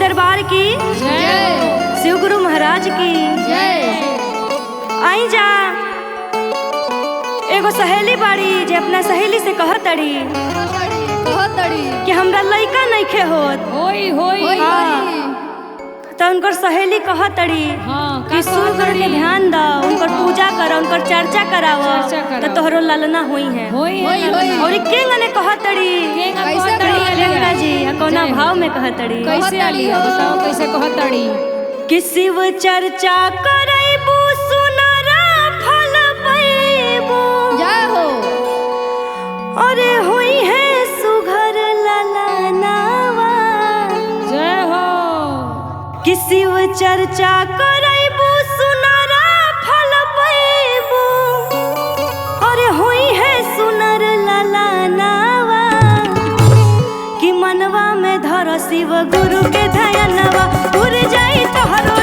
दरबार की जय। शिव गुरु महाराज की जय। आई जा। एगो सहेली बाड़ी जे अपना सहेली से कहतड़ी कि हमरा लइका नइखे होत। होई होई हाँ। तो उनकर सहेली कहतड़ी कि सूर्य के ध्यान द, उनकर पूजा कर, उनकर चर्चा कराव, तो तोहरो ललना होई है। होई और केंगा ने कहतड़ी लेंगरा जी कोना भाव में कहतड़ी कैसे आली है बताओ कैसे कहतड़ी कि शिव चर्चा करैबू सुनरा फल पैबू जय हो। अरे हुई है सुघर ललनावा जय हो। कि शिव चर्चा करैबू सुनरा फल पैबू अरे हुई है सुनर ललनावा कि मनवा में धर शिव गुरु के ध्यानवा उड़ जाई तोहरो